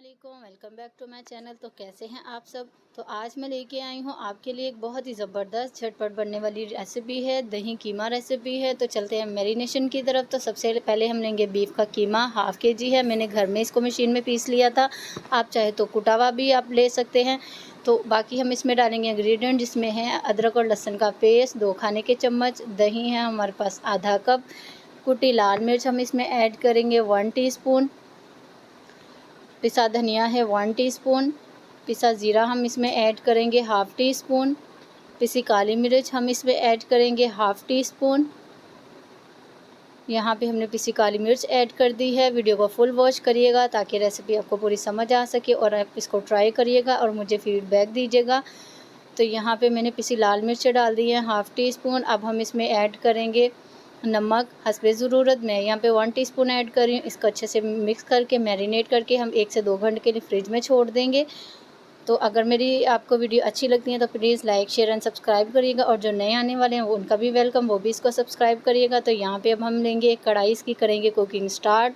अस्सलामुअलैकुम, welcome back to my channel. तो कैसे हैं आप सब। तो आज मैं लेके आई हूँ आपके लिए एक बहुत ही ज़बरदस्त झटपट बनने वाली रेसिपी है, दही कीमा रेसिपी है। तो चलते हैं मैरिनेशन की तरफ। तो सबसे पहले हम लेंगे बीफ का कीमा, हाफ़ kg है। मैंने घर में इसको मशीन में पीस लिया था, आप चाहे तो कुटा हुआ भी आप ले सकते हैं। तो बाकी हम इसमें डालेंगे इंग्रेडिएंट, जिसमें है अदरक और लहसुन का पेस्ट 2 खाने के चम्मच, दही है हमारे पास आधा कप, कुटी लाल मिर्च हम इसमें ऐड करेंगे 1 टीस्पून, पिसा धनिया है 1 टीस्पून, पिसा ज़ीरा हम इसमें ऐड करेंगे 1/2 टीस्पून, पिसी काली मिर्च हम इसमें ऐड करेंगे 1/2 टीस्पून। यहाँ पे हमने पिसी काली मिर्च ऐड कर दी है। वीडियो को फुल वॉच करिएगा ताकि रेसिपी आपको पूरी समझ आ सके और आप इसको ट्राई करिएगा और मुझे फीडबैक दीजिएगा। तो यहाँ पे मैंने पिसी लाल मिर्च डाल दी है 1/2 टीस्पून। अब हम इसमें ऐड करेंगे नमक हस्बे ज़रूरत। मैं यहाँ पे 1 टीस्पून ऐड कर रही हूँ। इसको अच्छे से मिक्स करके मैरिनेट करके हम 1 से 2 घंटे के लिए फ्रिज में छोड़ देंगे। तो अगर मेरी आपको वीडियो अच्छी लगती है तो please like share and subscribe करिएगा, और जो नए आने वाले हैं वो उनका भी वेलकम, वो भी इसको सब्सक्राइब करिएगा। तो यहाँ पे अब हम लेंगे एक कढ़ाई, इसकी करेंगे कुकिंग स्टार्ट।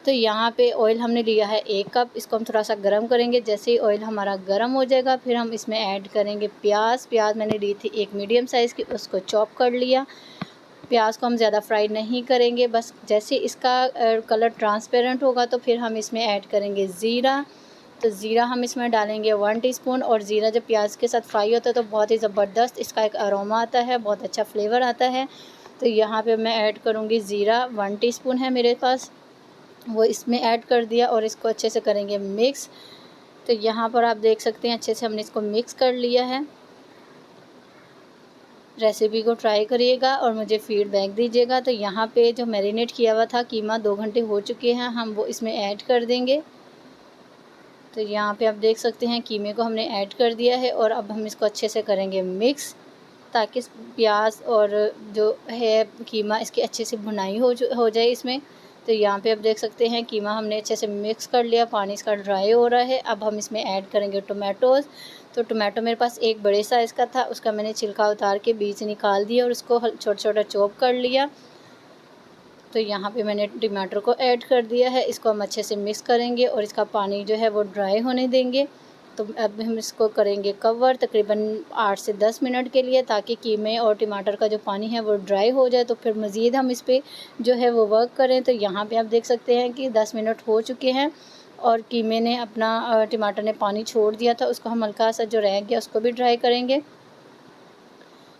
तो यहाँ पे ऑयल हमने लिया है 1 कप, इसको हम थोड़ा सा गर्म करेंगे। जैसे ही ऑयल हमारा गर्म हो जाएगा फिर हम इसमें ऐड करेंगे प्याज मैंने ली थी एक मीडियम साइज़ की, उसको चॉप कर लिया। प्याज को हम ज़्यादा फ्राई नहीं करेंगे, बस जैसे इसका कलर ट्रांसपेरेंट होगा तो फिर हम इसमें ऐड करेंगे ज़ीरा। तो ज़ीरा हम इसमें डालेंगे 1 टीस्पून, और ज़ीरा जब प्याज के साथ फ्राई होता है तो बहुत ही ज़बरदस्त इसका एक अरोमा आता है, बहुत अच्छा फ्लेवर आता है। तो यहाँ पे मैं ऐड करूँगी ज़ीरा 1 टीस्पून है मेरे पास, वो इसमें ऐड कर दिया और इसको अच्छे से करेंगे मिक्स। तो यहाँ पर आप देख सकते हैं अच्छे से हमने इसको मिक्स कर लिया है। रेसिपी को ट्राई करिएगा और मुझे फीडबैक दीजिएगा। तो यहाँ पे जो मैरिनेट किया हुआ था कीमा 2 घंटे हो चुके हैं, हम वो इसमें ऐड कर देंगे। तो यहाँ पे आप देख सकते हैं कीमे को हमने ऐड कर दिया है, और अब हम इसको अच्छे से करेंगे मिक्स, ताकि प्याज और जो है कीमा इसकी अच्छे से भुनाई हो जाए इसमें। तो यहाँ पे आप देख सकते हैं कीमा हमने अच्छे से मिक्स कर लिया, पानी इसका ड्राई हो रहा है। अब हम इसमें ऐड करेंगे टोमेटोज़। तो टोमेटो मेरे पास एक बड़े साइज़ का था, उसका मैंने छिलका उतार के बीज निकाल दिया और उसको छोटा छोटा चॉप कर लिया। तो यहाँ पे मैंने टमाटर को ऐड कर दिया है, इसको हम अच्छे से मिक्स करेंगे और इसका पानी जो है वो ड्राई होने देंगे। तो अब हम इसको करेंगे कवर तकरीबन 8 से 10 मिनट के लिए, ताकि कीमे और टमाटर का जो पानी है वो ड्राई हो जाए। तो फिर मज़ीद हम इस पर जो है वो वर्क करें। तो यहाँ पे आप देख सकते हैं कि 10 मिनट हो चुके हैं और कीमे ने अपना टमाटर ने पानी छोड़ दिया था, उसको हम हल्का सा जो रह गया उसको भी ड्राई करेंगे।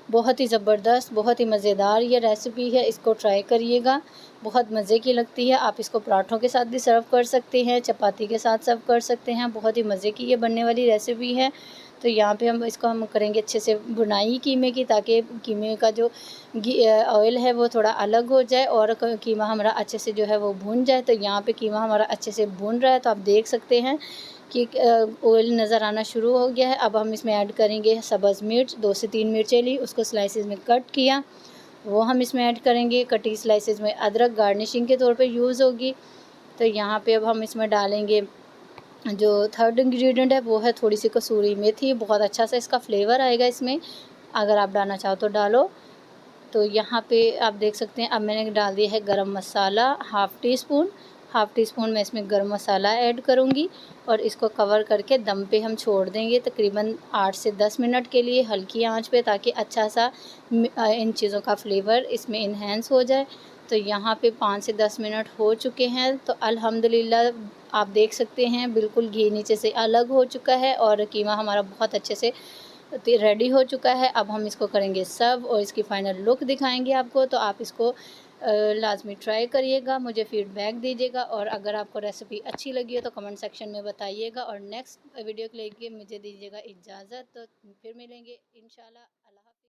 बहुत ही ज़बरदस्त, बहुत ही मज़ेदार ये रेसिपी है, इसको ट्राई करिएगा, बहुत मज़े की लगती है। आप इसको पराठों के साथ भी सर्व कर सकते हैं, चपाती के साथ सर्व कर सकते हैं। बहुत ही मज़े की ये बनने वाली रेसिपी है। तो यहाँ पे हम करेंगे अच्छे से भुनाई कीमे की, ताकि कीमे का जो ऑयल है वो थोड़ा अलग हो जाए और कीमा हमारा अच्छे से जो है वो भुन जाए। तो यहाँ पे कीमा हमारा अच्छे से भुन रहा है, तो आप देख सकते हैं कि ऑयल नज़र आना शुरू हो गया है। अब हम इसमें ऐड करेंगे सब्ज़ मिर्च, 2 से 3 मिर्चें ली, उसको स्लाइसेस में कट किया, वो हम इसमें ऐड करेंगे। कटी स्लाइसेस में अदरक गार्निशिंग के तौर पे यूज़ होगी। तो यहाँ पे अब हम इसमें डालेंगे जो थर्ड इंग्रेडिएंट है वो है थोड़ी सी कसूरी मेथी, बहुत अच्छा सा इसका फ्लेवर आएगा इसमें, अगर आप डालना चाहो तो डालो। तो यहाँ पे आप देख सकते हैं अब मैंने डाल दिया है गरम मसाला 1/2 टीस्पून। 1/2 टीस्पून मैं इसमें गरम मसाला ऐड करूँगी और इसको कवर करके दम पे हम छोड़ देंगे तकरीबन 8 से 10 मिनट के लिए हल्की आंच पे, ताकि अच्छा सा इन चीज़ों का फ्लेवर इसमें इन्हेंस हो जाए। तो यहाँ पे 5 से 10 मिनट हो चुके हैं। तो अल्हम्दुलिल्लाह आप देख सकते हैं बिल्कुल घी नीचे से अलग हो चुका है और कीमा हमारा बहुत अच्छे से रेडी हो चुका है। अब हम इसको करेंगे सर्व और इसकी फ़ाइनल लुक दिखाएंगे आपको। तो आप इसको लाज़मी ट्राई करिएगा, मुझे फ़ीडबैक दीजिएगा, और अगर आपको रेसिपी अच्छी लगी हो तो कमेंट सेक्शन में बताइएगा। और नेक्स्ट वीडियो के लिए मुझे दीजिएगा इजाज़त। तो फिर मिलेंगे इंशाल्लाह।